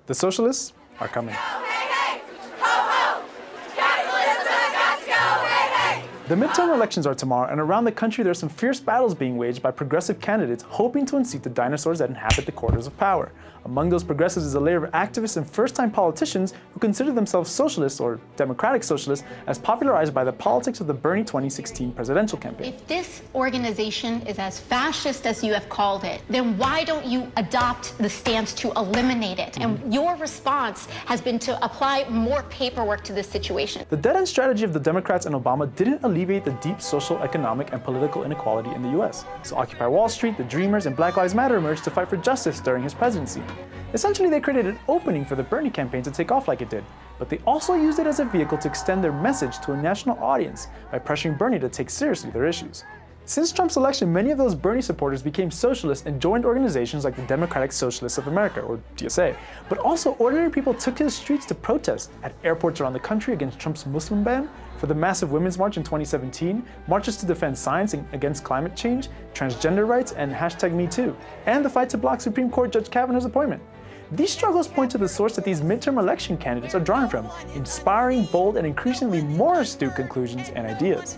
The socialists are coming. The midterm elections are tomorrow, and around the country there are some fierce battles being waged by progressive candidates hoping to unseat the dinosaurs that inhabit the corridors of power. Among those progressives is a layer of activists and first-time politicians who consider themselves socialists or democratic socialists, as popularized by the politics of the Bernie 2016 presidential campaign. If this organization is as fascist as you have called it, then why don't you adopt the stance to eliminate it? And your response has been to apply more paperwork to this situation. The dead-end strategy of the Democrats and Obama didn't alleviate the deep social, economic, and political inequality in the US. So Occupy Wall Street, the Dreamers, and Black Lives Matter emerged to fight for justice during his presidency. Essentially, they created an opening for the Bernie campaign to take off like it did, but they also used it as a vehicle to extend their message to a national audience by pressuring Bernie to take seriously their issues. Since Trump's election, many of those Bernie supporters became socialists and joined organizations like the Democratic Socialists of America, or DSA. But also, ordinary people took to the streets to protest at airports around the country against Trump's Muslim ban, for the massive Women's March in 2017, marches to defend science and against climate change, transgender rights, and #MeToo, and the fight to block Supreme Court Judge Kavanaugh's appointment. These struggles point to the source that these midterm election candidates are drawing from: inspiring, bold, and increasingly more astute conclusions and ideas.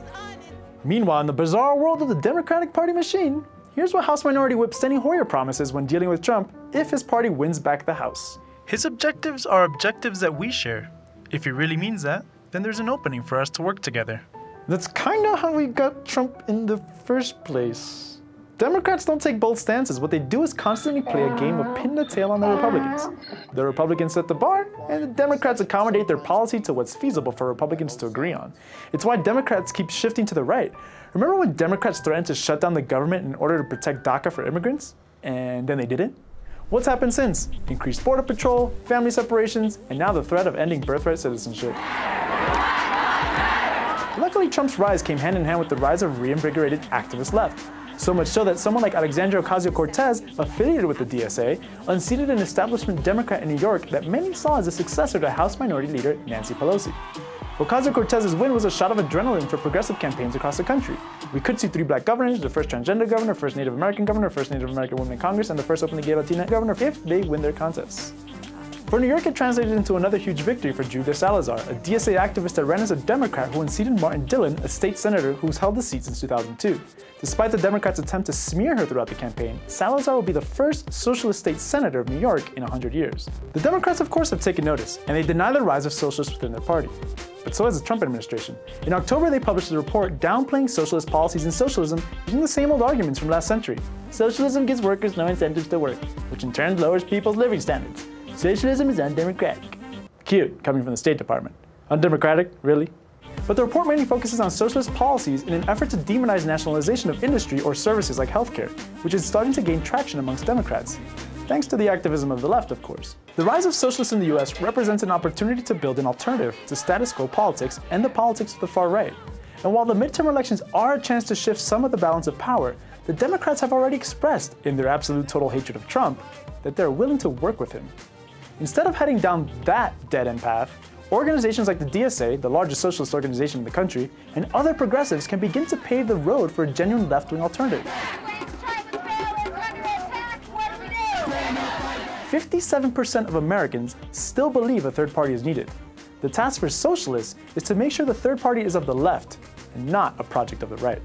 Meanwhile, in the bizarre world of the Democratic Party machine, here's what House Minority Whip Steny Hoyer promises when dealing with Trump if his party wins back the House. His objectives are objectives that we share. If he really means that, then there's an opening for us to work together. That's kinda how we got Trump in the first place. Democrats don't take bold stances. What they do is constantly play a game of pin the tail on the Republicans. The Republicans set the bar, and the Democrats accommodate their policy to what's feasible for Republicans to agree on. It's why Democrats keep shifting to the right. Remember when Democrats threatened to shut down the government in order to protect DACA for immigrants? And then they didn't? What's happened since? Increased border patrol, family separations, and now the threat of ending birthright citizenship. Luckily, Trump's rise came hand in hand with the rise of reinvigorated activist left. So much so that someone like Alexandria Ocasio-Cortez, affiliated with the DSA, unseated an establishment Democrat in New York that many saw as a successor to House Minority Leader Nancy Pelosi. Ocasio-Cortez's win was a shot of adrenaline for progressive campaigns across the country. We could see 3 black governors, the first transgender governor, first Native American governor, first Native American woman in Congress, and the first openly gay Latina governor if they win their contests. For New York, it translated into another huge victory for Julia Salazar, a DSA activist that ran as a Democrat who unseated Martin Dillon, a state senator who's held the seat since 2002. Despite the Democrats' attempt to smear her throughout the campaign, Salazar will be the first socialist state senator of New York in 100 years. The Democrats, of course, have taken notice, and they deny the rise of socialists within their party. But so has the Trump administration. In October, they published a report downplaying socialist policies and socialism using the same old arguments from last century. Socialism gives workers no incentives to work, which in turn lowers people's living standards. Socialism is undemocratic. Cute, coming from the State Department. Undemocratic, really? But the report mainly focuses on socialist policies in an effort to demonize nationalization of industry or services like healthcare, which is starting to gain traction amongst Democrats. Thanks to the activism of the left, of course. The rise of socialists in the US represents an opportunity to build an alternative to status quo politics and the politics of the far right. And while the midterm elections are a chance to shift some of the balance of power, the Democrats have already expressed, in their absolute total hatred of Trump, that they're willing to work with him. Instead of heading down that dead-end path, organizations like the DSA, the largest socialist organization in the country, and other progressives can begin to pave the road for a genuine left-wing alternative. 57% of Americans still believe a third party is needed. The task for socialists is to make sure the third party is of the left and not a project of the right.